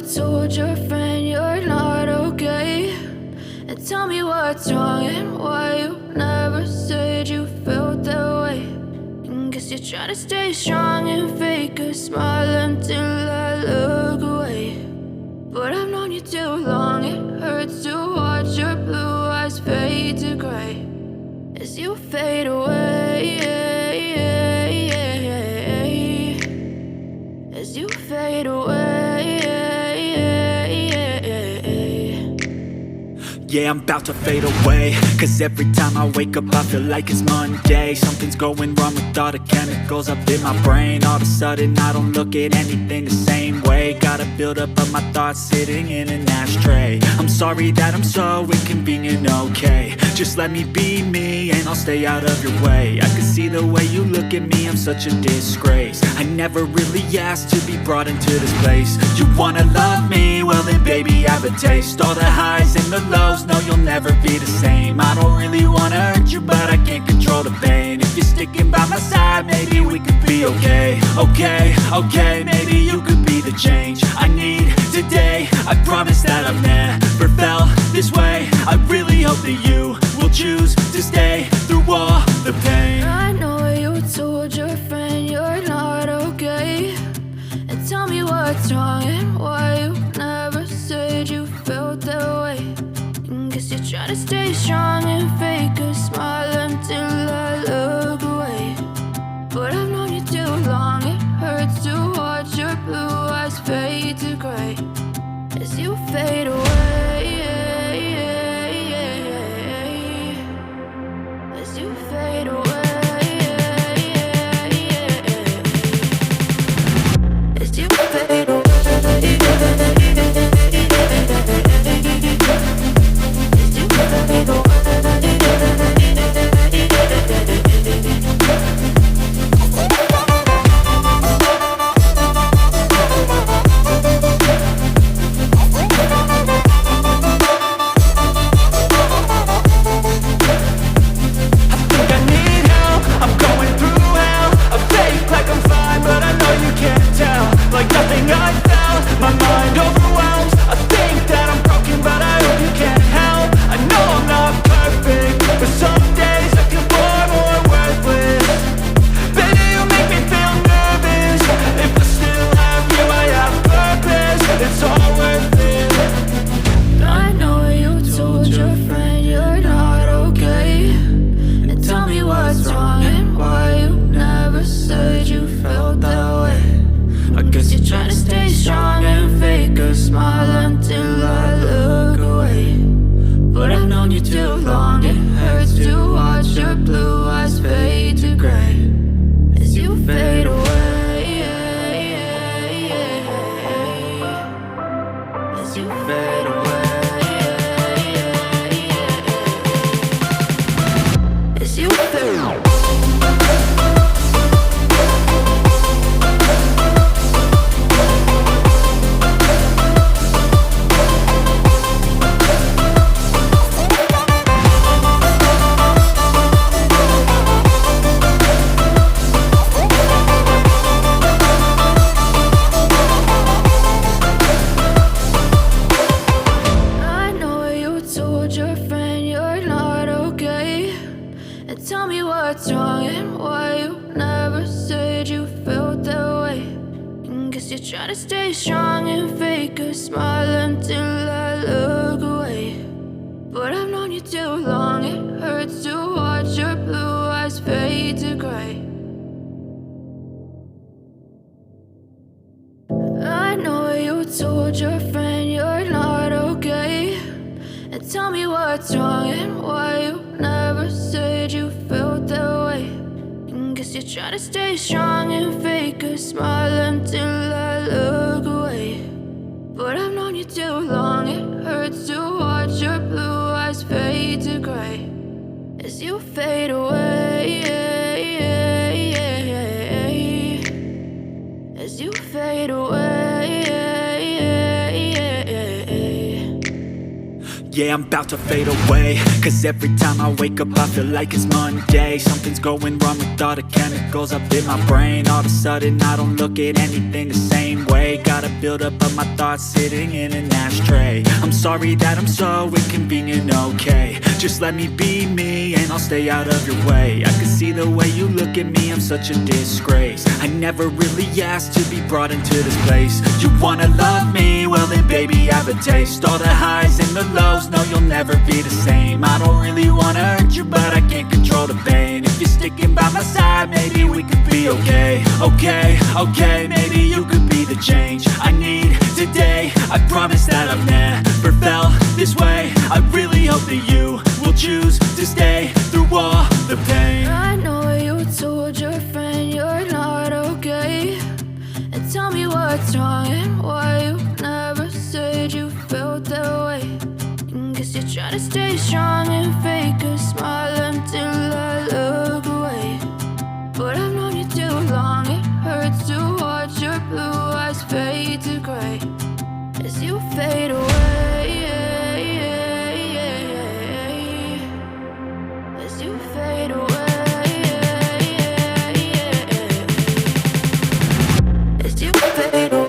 told your friend you're not okay? And tell me what's wrong and why you never said you felt that way. And guess you're trying to stay strong and fake a smile until I look away. But I've known you too long, it hurts to watch your blue eyes fade to gray as you fade away, as you fade away. Yeah, I'm about to fade away, cause every time I wake up I feel like it's Monday. Something's going wrong with all the chemicals up in my brain. All of a sudden I don't look at anything the same way. Got a buildup of my thoughts sitting in an ashtray. I'm sorry that I'm so inconvenient, okay? Just let me be me and I'll stay out of your way. I can see the way you look at me, I'm such a disgrace. I never really asked to be brought into this place. You wanna love me? Well then baby, have a taste. All the highs and the lows, no, you'll never be the same. I don't really wanna hurt you, but I can't control the pain. If you're sticking by my side, maybe we could be okay. Okay, maybe you could be the change I need today. I promise that I've never felt this way. I really hope that you will choose to stay through all the pain. I know you told your friend you're not okay. And tell me what's wrong and why you never said you felt that way. Guess you're trying to stay strong and fake a smile until I look away. But I've known you too long, it hurts to watch your blue eyes fade to gray as you fade away, as you fade away, as you fade away. Yeah, I'm about to fade away, cause every time I wake up I feel like it's Monday. Something's going wrong with all the chemicals up in my brain. All of a sudden I don't look at anything the same way. Got a buildup of my thoughts sitting in an ashtray. I'm sorry that I'm so inconvenient, okay. Just let me be me and I'll stay out of your way. I can see the way you look at me, I'm such a disgrace. I never really asked to be brought into this place. You wanna love me? Well then baby I have a taste. All the highs and the lows, no you'll never be the same. I don't really wanna hurt you but I can't control the pain. If you're sticking by my side maybe we could be okay. Okay, maybe you could be the change I need today. I promise that I've never felt this way. I really hope that you will choose to stay through all the pain. I know you told your friend you're not okay, and tell me what's wrong and why you never said you felt that way. Guess you're trying to stay strong and fake a smile until I look away. But I've known you too long, it hurts to watch your blue eyes fade to gray as you fade away. As you fade away. As you fade away.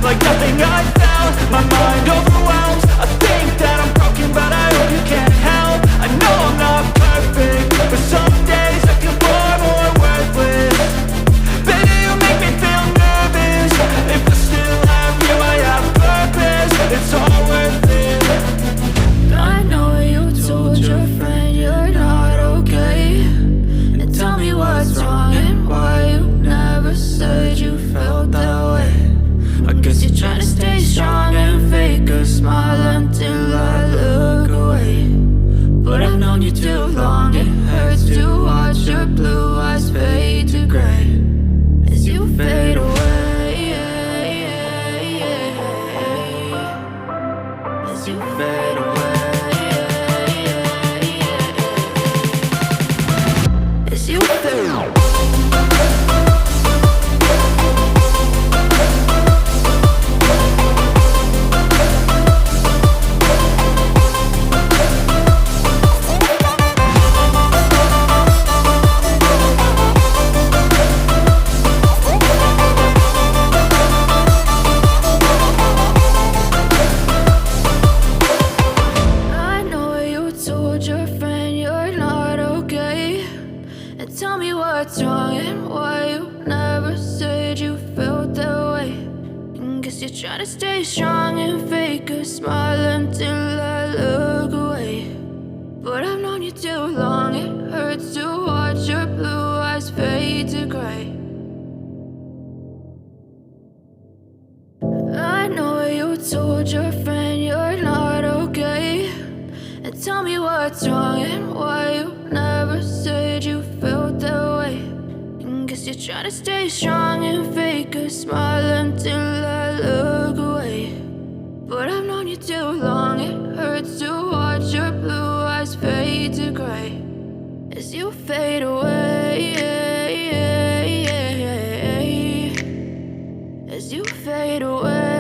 Like nothing I felt, my mind overwhelms. I think that I'm broken, but I hope you can't help. I know I'm not perfect, but some days I feel far more worthless. Baby, you make me feel nervous. If I still have you, I have purpose. It's all worth it. I know you told your friend you're not okay, and tell me what's wrong and why you never said you felt that way. I guess you're trying to stay strong and fake a smile until I look away. But I've known you too long, it hurts to watch your blue eyes fade to gray as you fade away. As you fade away. As you fade away. What's wrong and why you never said you felt that way. Guess you're trying to stay strong and fake a smile until I look away. But I've known you too long, it hurts to watch your blue eyes fade to gray. I know you told your friend you're not okay, and tell me what's wrong and why you never said you felt that way. Guess you're trying to stay strong and fake a smile until I look away. But I've known you too long, it hurts to watch your blue eyes fade to gray as you fade away. As you fade away.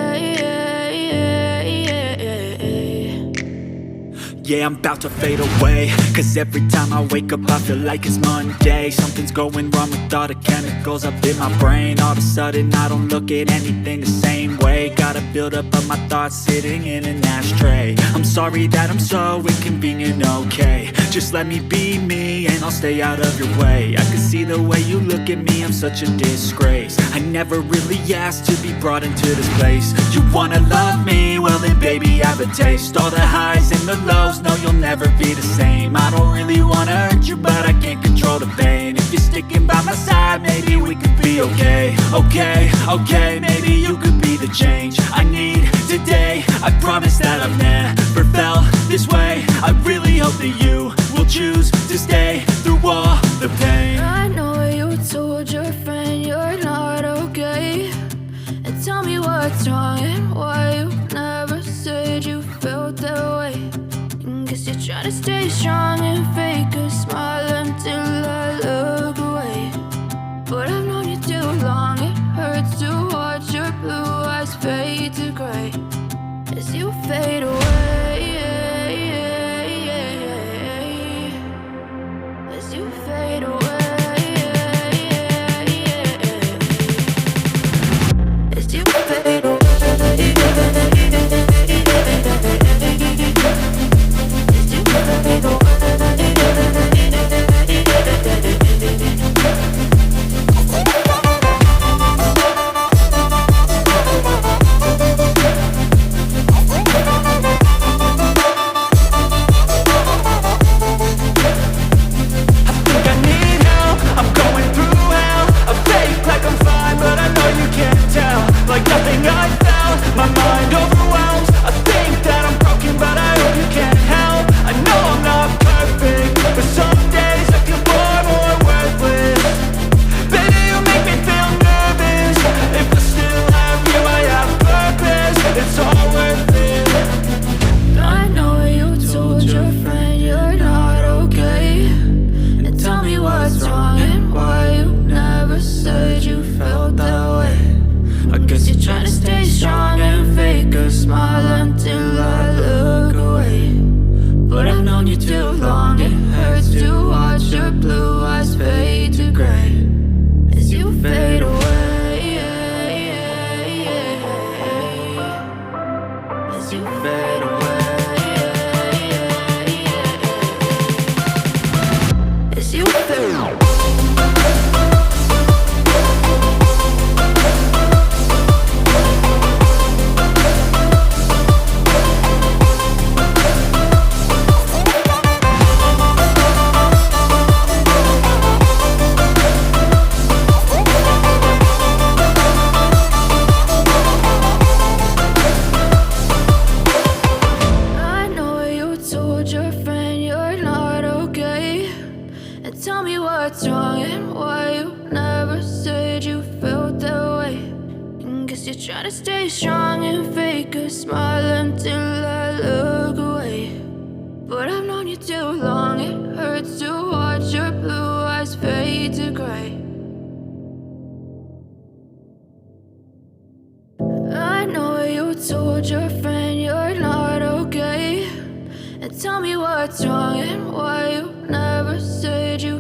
Yeah, I'm about to fade away, cause every time I wake up I feel like it's Monday. Something's going wrong with all the chemicals up in my brain. All of a sudden I don't look at anything the same way. Got a buildup of my thoughts sitting in an ashtray. I'm sorry that I'm so inconvenient, okay. Just let me be me and I'll stay out of your way. I can see the way you look at me, I'm such a disgrace. I never really asked to be brought into this place. You wanna love me? Well then baby I have a taste. All the highs and the lows, no you'll never be the same. I don't really wanna hurt you but I can't control the pain. If you're sticking by my side maybe we could be okay. Okay, maybe you could be the change I need today. I promise that I've never felt this way. I really hope that you will choose to stay through all the pain. I know you told your friend you're not okay, and tell me what's wrong and why you never said you felt that way. Guess you're trying to stay strong and fake a smile until I look away. But I've known you too long, it hurts to watch your blue eyes fade to gray as you fade away. As you fade away. As you fade away. Tell me what's wrong and why you never said you